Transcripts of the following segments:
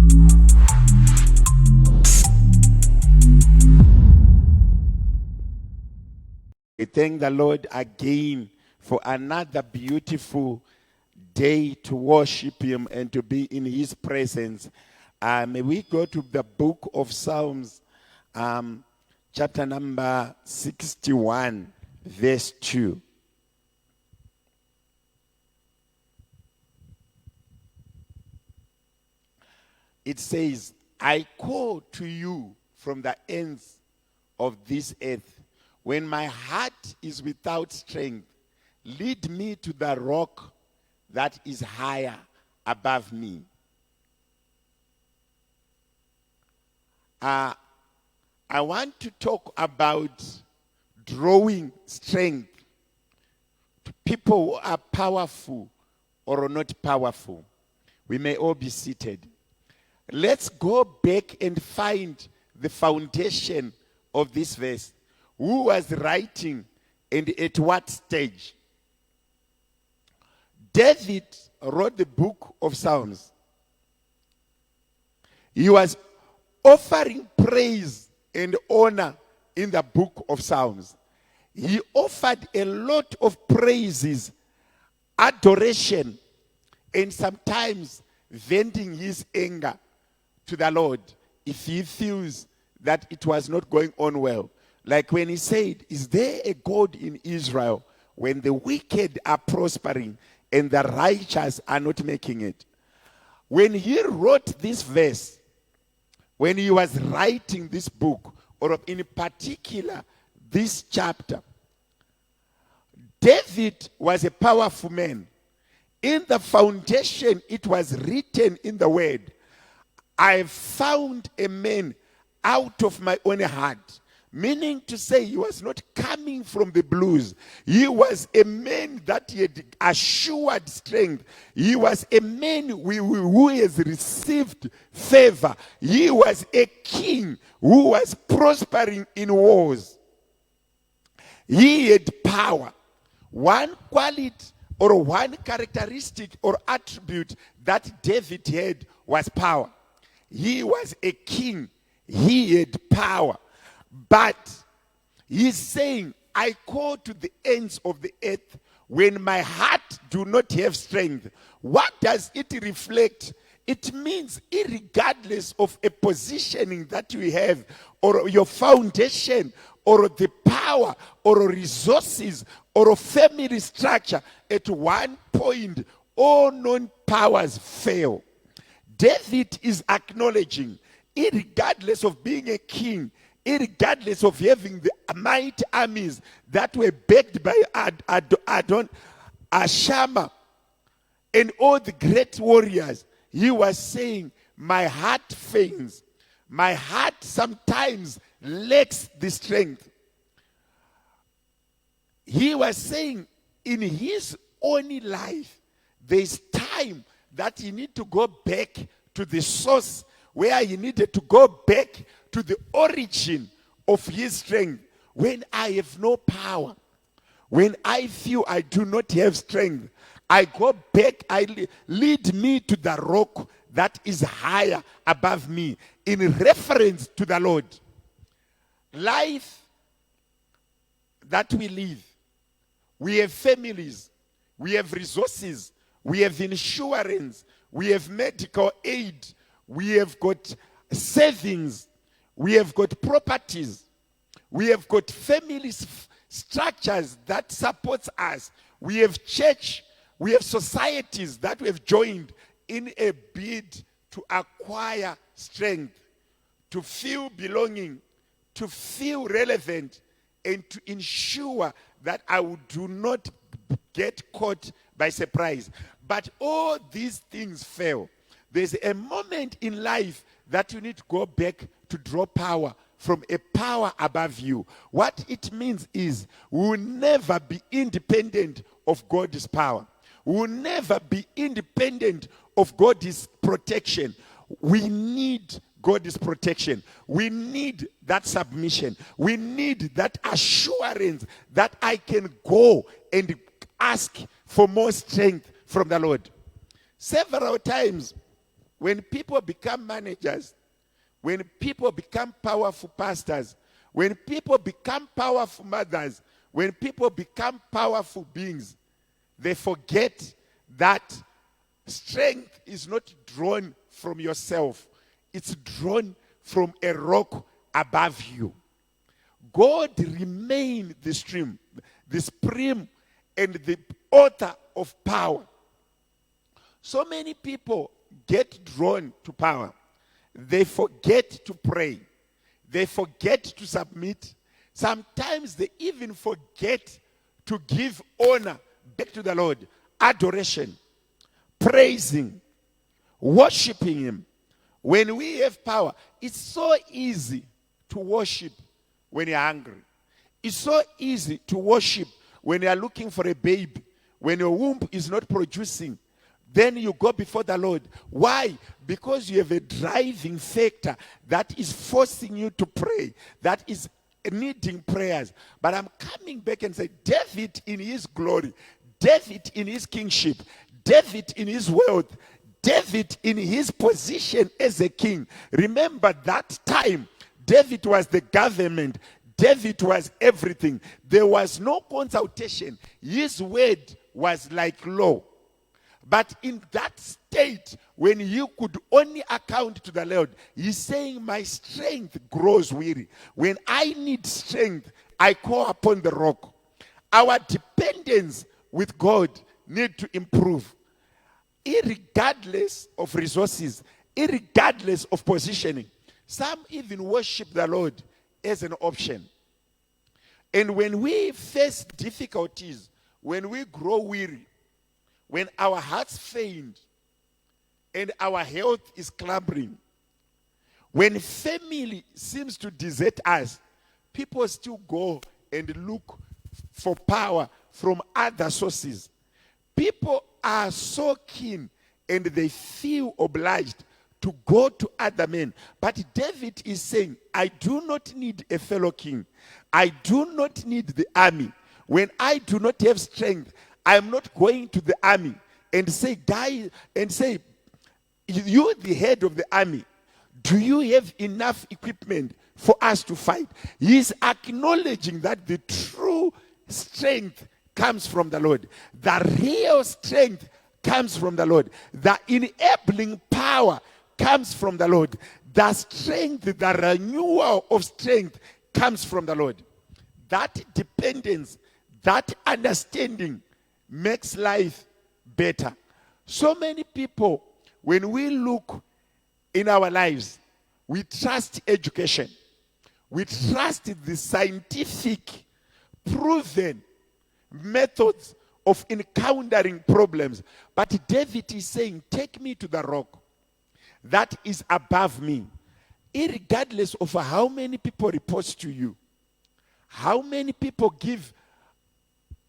We thank the Lord again for another beautiful day to worship Him and to be in His presence. May we go to the book of Psalms, chapter number 61, verse 2. It says, I call to you from the ends of this earth. When my heart is without strength, lead me to the rock that is higher above me. I want to talk about drawing strength to people who are powerful or not powerful. We may all be seated. Let's go back and find the foundation of this verse. Who was writing and at what stage? David wrote the book of Psalms. He was offering praise and honor in the book of Psalms. He offered a lot of praises, adoration, and sometimes venting his anger to the Lord if he feels that it was not going on well. Like when he said, is there a God in Israel when the wicked are prospering and the righteous are not making it? When he wrote this verse, when he was writing this book, or in particular this chapter, David was a powerful man. In the foundation, it was written in the word, I found a man out of my own heart. Meaning to say he was not coming from the blues. He was a man that he had assured strength. He was a man who has received favor. He was a king who was prospering in wars. He had power. One quality or one characteristic or attribute that David had was power. He was a king. He had power. But he's saying, I call to the ends of the earth when my heart do not have strength. What does it reflect? It means irregardless of a positioning that you have or your foundation or the power or resources or a family structure, at one point all known powers fail. David is acknowledging, irregardless of being a king, irregardless of having the mighty armies that were backed by Ashama and all the great warriors, he was saying, my heart faints. My heart sometimes lacks the strength. He was saying in his own life, there's time that he need to go back to the source where he needed to go back to the origin of his strength. When I have no power, when I feel I do not have strength, I go back, lead me to the rock that is higher above me, in reference to the Lord. Life that we live, we have families, we have resources, we have insurance, we have medical aid, we have got savings, we have got properties, we have got family structures that supports us, we have church, we have societies that we have joined in a bid to acquire strength, to feel belonging, to feel relevant, and to ensure that I do not get caught by surprise. But all these things fail. There's a moment in life that you need to go back to draw power from a power above you. What it means is we will never be independent of God's power. We will never be independent of God's protection. We need God's protection. We need that submission. We need that assurance that I can go and ask for more strength from the Lord. Several times when people become managers, when people become powerful pastors, when people become powerful mothers, when people become powerful beings, they forget that strength is not drawn from yourself. It's drawn from a rock above you. God remains the stream, the supreme and the author of power. So many people get drawn to power. They forget to pray. They forget to submit. Sometimes they even forget to give honor back to the Lord. Adoration, praising, worshiping Him. When we have power, it's so easy to worship when you're hungry. It's so easy to worship when you are looking for a baby, when your womb is not producing. Then you go before the Lord. Why? Because you have a driving factor that is forcing you to pray, that is needing prayers. But I'm coming back and say, David in his glory, David in his kingship, David in his wealth, David in his position as a king. Remember that time, David was the government. David was everything. There was no consultation. His word was like law. But in that state, when you could only account to the Lord, He's saying, my strength grows weary. When I need strength, I call upon the rock. Our dependence with God need to improve. Irregardless of resources, irregardless of positioning. Some even worship the Lord as an option. And when we face difficulties, when we grow weary, when our hearts faint and our health is clambering, when family seems to desert us, people still go and look for power from other sources. People are so keen and they feel obliged to go to other men. But David is saying, I do not need a fellow king. I do not need the army. When I do not have strength, I am not going to the army and say, you the head of the army, do you have enough equipment for us to fight? He is acknowledging that the true strength comes from the Lord. The real strength comes from the Lord. The enabling power comes from the Lord. The strength, the renewal of strength comes from the Lord. That dependence, that understanding makes life better. So many people, when we look in our lives, we trust education. We trust the scientific, proven methods of encountering problems. But David is saying, take me to the rock that is above me. Irregardless of how many people report to you, how many people give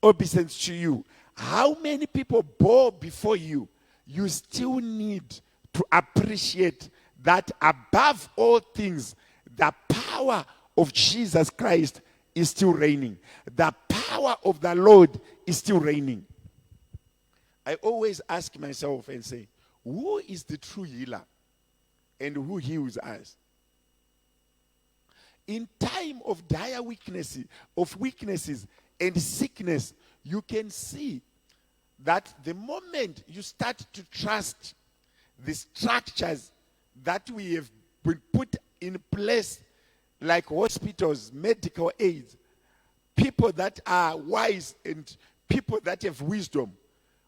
obeisance to you, how many people bow before you, you still need to appreciate that above all things, the power of Jesus Christ is still reigning. The power of the Lord is still reigning. I always ask myself and say, who is the true healer and who heals us? In time of dire weaknesses and sickness, you can see that the moment you start to trust the structures that we have been put in place, like hospitals, medical aids, people that are wise and people that have wisdom.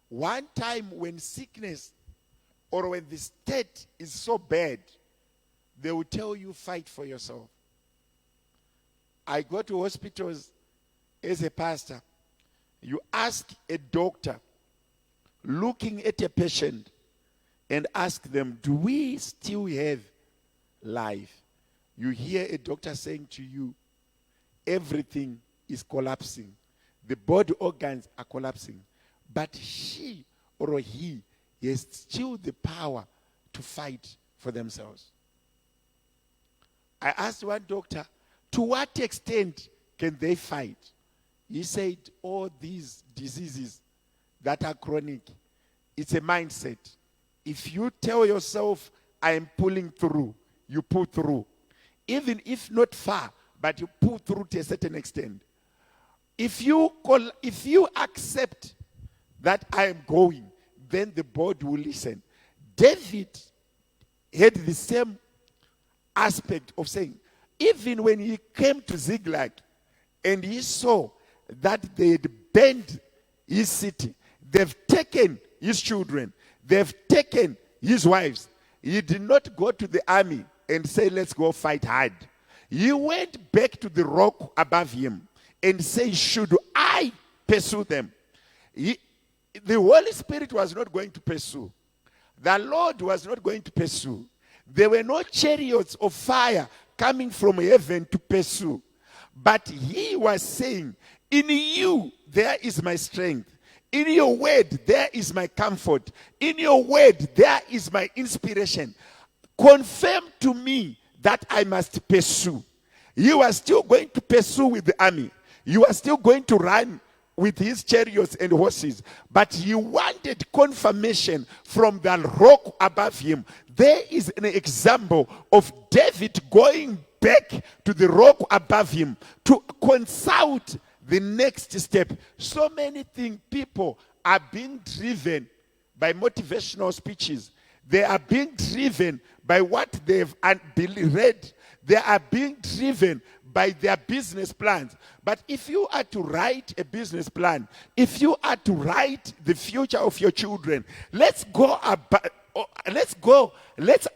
One time when sickness or when the state is so bad, they will tell you, fight for yourself. I go to hospitals as a pastor. You ask a doctor looking at a patient and ask them, do we still have life? You hear a doctor saying to you, everything is collapsing. The body organs are collapsing. But she or he has still the power to fight for themselves. I asked one doctor, to what extent can they fight? He said, all these diseases that are chronic, it's a mindset. if you tell yourself, I am pulling through, you pull through. Even if not far, but you pull through to a certain extent. If you accept that I am going, then the body will listen. David had the same aspect of saying, even when he came to Ziklag and he saw that they had burned his city, they've taken his children, they've taken his wives, he did not go to the army and say, let's go fight hard. He went back to the rock above him and said, should I pursue them? The Holy Spirit was not going to pursue. The Lord was not going to pursue. There were no chariots of fire coming from heaven to pursue. But he was saying, in you there is my strength. In your word there is my comfort. In your word there is my inspiration. Confirm to me that I must pursue. You are still going to pursue with the army. You are still going to run with his chariots and horses. But he wanted confirmation from the rock above him. There is an example of David going back to the rock above him to consult the next step. So many things, people are being driven by motivational speeches. They are being driven by what they've read. They are being driven by their business plans. But if you are to write a business plan, if you are to write the future of your children, let's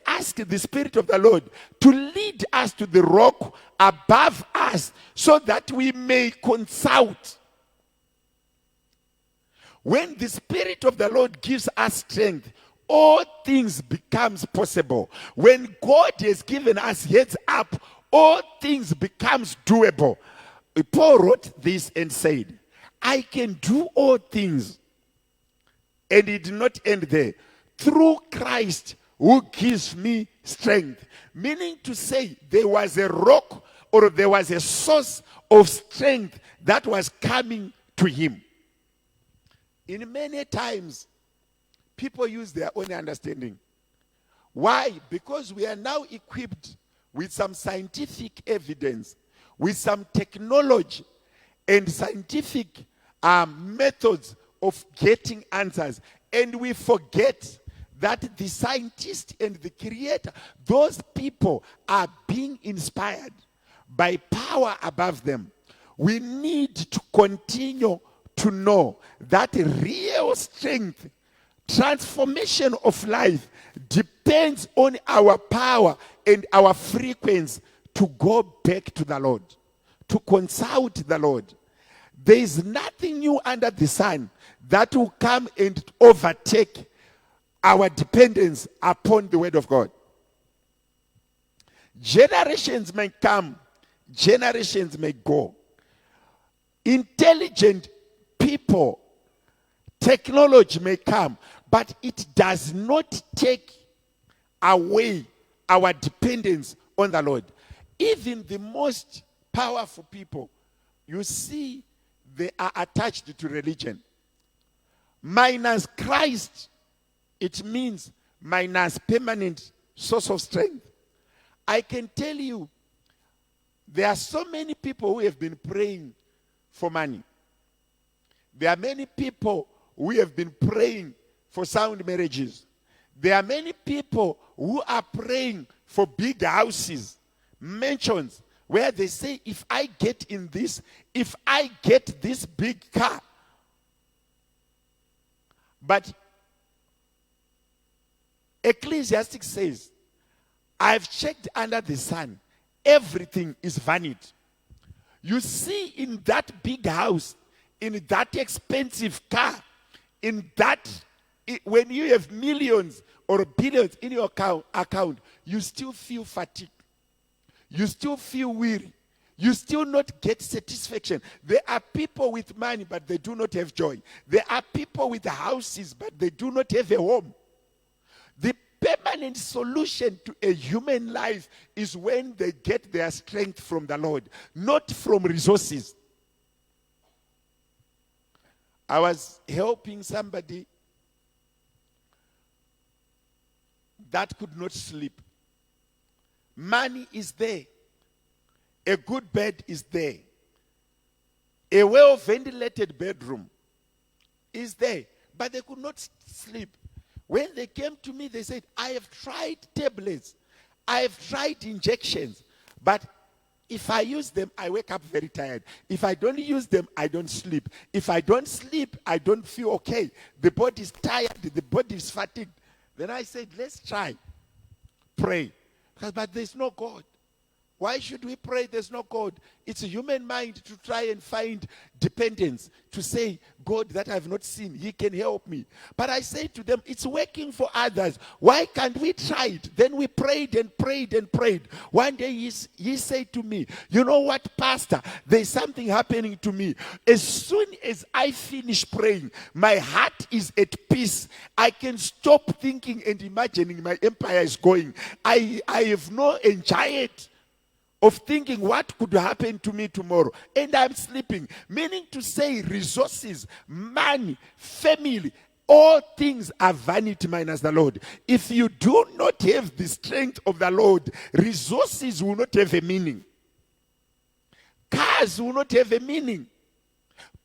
ask the Spirit of the Lord to lead us to the rock above us so that we may consult. When the Spirit of the Lord gives us strength, all things becomes possible. When God has given us heads up, all things becomes doable. Paul wrote this and said, I can do all things. And it did not end there. Through Christ who gives me strength. Meaning to say there was a rock or there was a source of strength that was coming to him. In many times, people use their own understanding. Why? Because we are now equipped with some scientific evidence, with some technology and scientific methods of getting answers. And we forget that the scientist and the creator, those people are being inspired by power above them. We need to continue to know that real strength, transformation of life depends on our power and our frequency to go back to the Lord, to consult the Lord. There is nothing new under the sun that will come and overtake our dependence upon the word of God. Generations may come, generations may go. Intelligent people, technology may come, but it does not take away our dependence on the Lord. Even the most powerful people, you see, they are attached to religion. Minus Christ, it means minus permanent source of strength. I can tell you, there are so many people who have been praying for money. There are many people who have been praying for sound marriages. There are many people who are praying for big houses, mansions, where they say, if I get in this, if I get this big car. But Ecclesiastes says, I've checked under the sun, everything is vanity. You see, in that big house, in that expensive car, in that, when you have millions or billions in your account, you still feel fatigued. You still feel weary. You still not get satisfaction. There are people with money, but they do not have joy. There are people with houses, but they do not have a home. The permanent solution to a human life is when they get their strength from the Lord, not from resources. I was helping somebody that could not sleep. Money is there. A good bed is there. A well-ventilated bedroom is there. But they could not sleep. When they came to me, they said, I have tried tablets. I have tried injections. But if I use them, I wake up very tired. If I don't use them, I don't sleep. If I don't sleep, I don't feel okay. The body is tired. The body is fatigued. Then I said, let's try. Pray. But there's no God. Why should we pray? There's no God. It's a human mind to try and find dependence, to say, God that I've not seen, he can help me. But I say to them, it's working for others. Why can't we try it? Then we prayed and prayed and prayed. One day he said to me, you know what, Pastor? There's something happening to me. As soon as I finish praying, my heart is at peace. I can stop thinking and imagining my empire is going. I have no anxiety of thinking what could happen to me tomorrow. And I'm sleeping. Meaning to say resources, money, family, all things are vanity minus the Lord. If you do not have the strength of the Lord, resources will not have a meaning. Cars will not have a meaning.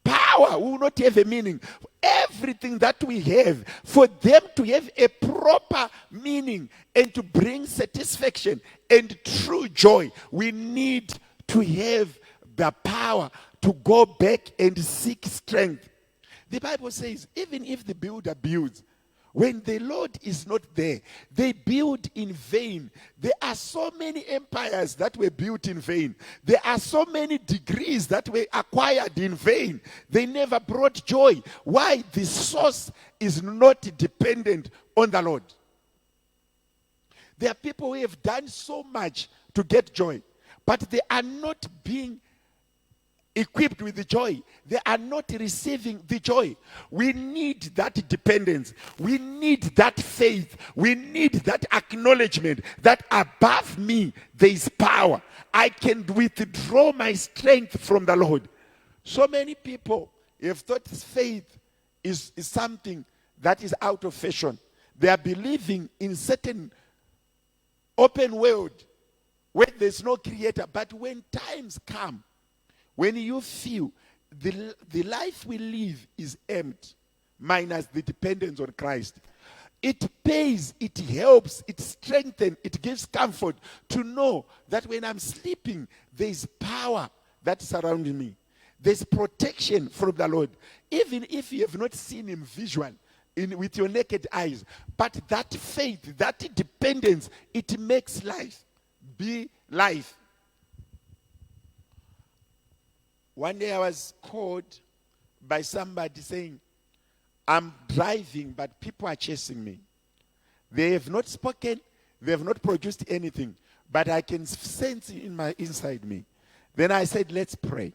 Power will not have a meaning. Everything that we have, for them to have a proper meaning and to bring satisfaction and true joy, we need to have the power to go back and seek strength. The Bible says, even if the builder builds, when the Lord is not there, they build in vain. There are so many empires that were built in vain. There are so many degrees that were acquired in vain. They never brought joy. Why? The source is not dependent on the Lord. There are people who have done so much to get joy, but they are not being equipped with the joy. They are not receiving the joy. We need that dependence. We need that faith. We need that acknowledgement that above me there is power. I can withdraw my strength from the Lord. So many people have thought faith is something that is out of fashion. They are believing in certain open world where there's no creator. But when times come, when you feel the life we live is empty, minus the dependence on Christ, it pays, it helps, it strengthens, it gives comfort to know that when I'm sleeping, there's power that surrounds me. There's protection from the Lord. Even if you have not seen him visually, with your naked eyes, but that faith, that dependence, it makes life be life. One day I was called by somebody saying, I'm driving, but people are chasing me. They have not spoken, they have not produced anything, but I can sense it inside me. Then I said, let's pray.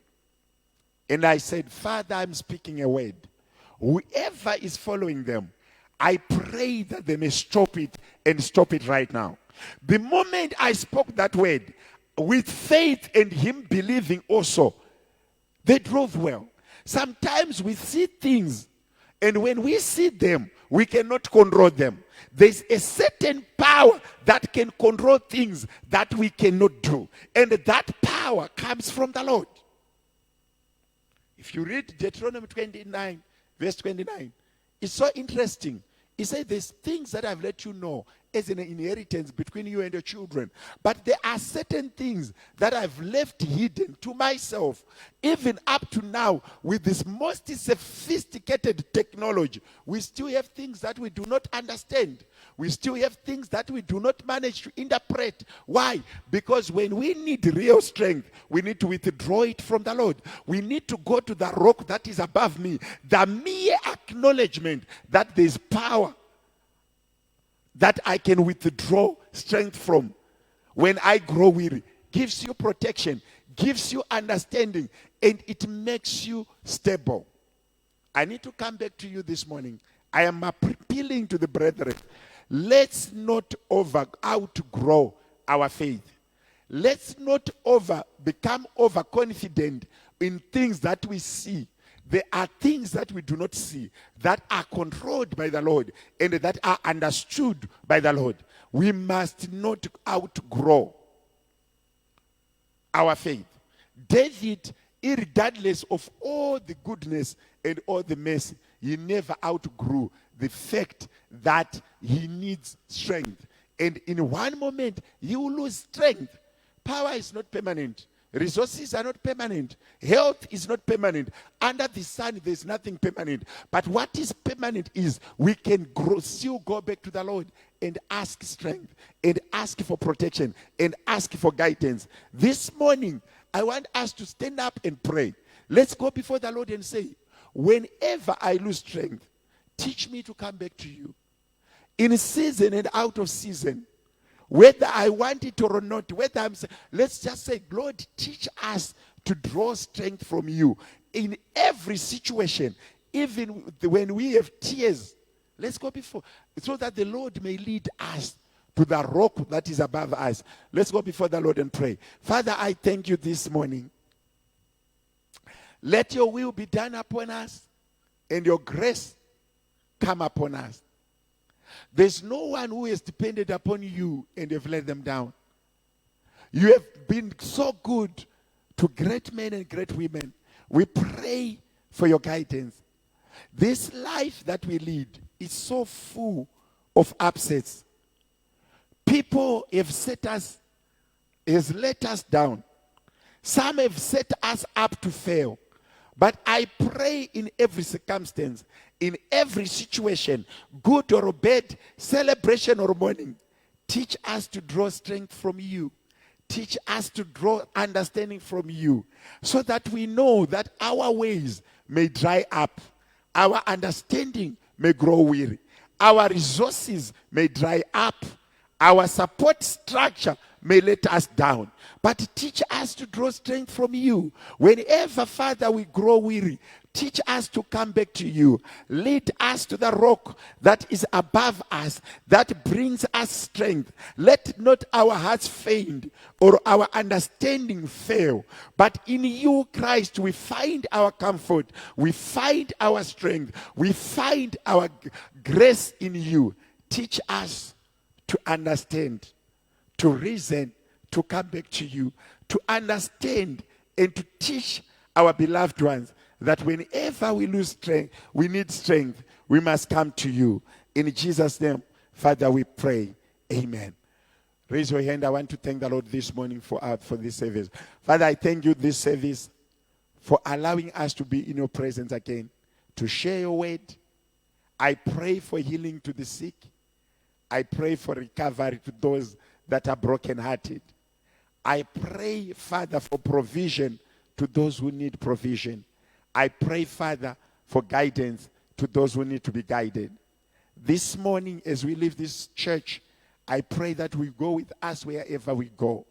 And I said, Father, I'm speaking a word. Whoever is following them, I pray that they may stop it and stop it right now. The moment I spoke that word, with faith and him believing also, they drove well. Sometimes we see things, and when we see them, we cannot control them. There's a certain power that can control things that we cannot do. And that power comes from the Lord. If you read Deuteronomy 29, verse 29, it's so interesting. He said, there's things that I've let you know as an inheritance between you and your children. But there are certain things that I've left hidden to myself. Even up to now, with this most sophisticated technology, we still have things that we do not understand. We still have things that we do not manage to interpret. Why? Because when we need real strength, we need to withdraw it from the Lord. We need to go to the rock that is above me. The mere acknowledgement that there is power that I can withdraw strength from when I grow weary gives you protection, gives you understanding, and it makes you stable. I need to come back to you this morning. I am appealing to the brethren. Let's not outgrow our faith. Let's not become overconfident in things that we see. There are things that we do not see that are controlled by the Lord and that are understood by the Lord. We must not outgrow our faith. David, irregardless of all the goodness and all the mercy, he never outgrew the fact that he needs strength. And in one moment, he will lose strength. Power is not permanent. Resources are not permanent. Health is not permanent. Under the sun, there's nothing permanent. But what is permanent is we can still go back to the Lord and ask strength, and ask for protection, and ask for guidance. This morning, I want us to stand up and pray. Let's go before the Lord and say, whenever I lose strength, teach me to come back to you. In season and out of season, whether I want it or not, let's just say, Lord, teach us to draw strength from you in every situation, even when we have tears. Let's go before, so that the Lord may lead us to the rock that is above us. Let's go before the Lord and pray. Father, I thank you this morning. Let your will be done upon us and your grace come upon us. There's no one who has depended upon you and have let them down. You have been so good to great men and great women. We pray for your guidance. This life that we lead is so full of upsets. People have has let us down. Some have set us up to fail. But I pray in every circumstance, in every situation, good or bad, celebration or mourning, teach us to draw strength from you. Teach us to draw understanding from you, so that we know that our ways may dry up, our understanding may grow weary, our resources may dry up, our support structure may let us down. But teach us to draw strength from you. Whenever, Father, we grow weary, teach us to come back to you. Lead us to the rock that is above us, that brings us strength. Let not our hearts faint or our understanding fail. But in you, Christ, we find our comfort. We find our strength. We find our grace in you. Teach us to understand, to reason, to come back to you, to understand and to teach our beloved ones that whenever we lose strength, we need strength, we must come to you. In Jesus' name, Father, we pray. Amen. Raise your hand. I want to thank the Lord this morning for this service. Father, I thank you this service for allowing us to be in your presence again, to share your word. I pray for healing to the sick. I pray for recovery to those that are brokenhearted. I pray, Father, for provision to those who need provision. I pray, Father, for guidance to those who need to be guided. This morning, as we leave this church, I pray that we go with us wherever we go.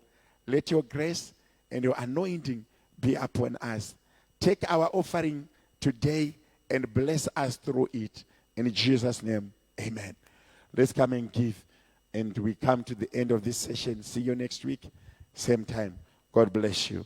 Let your grace and your anointing be upon us. Take our offering today and bless us through it. In Jesus' name, amen. Let's come and give. And we come to the end of this session. See you next week, same time. God bless you.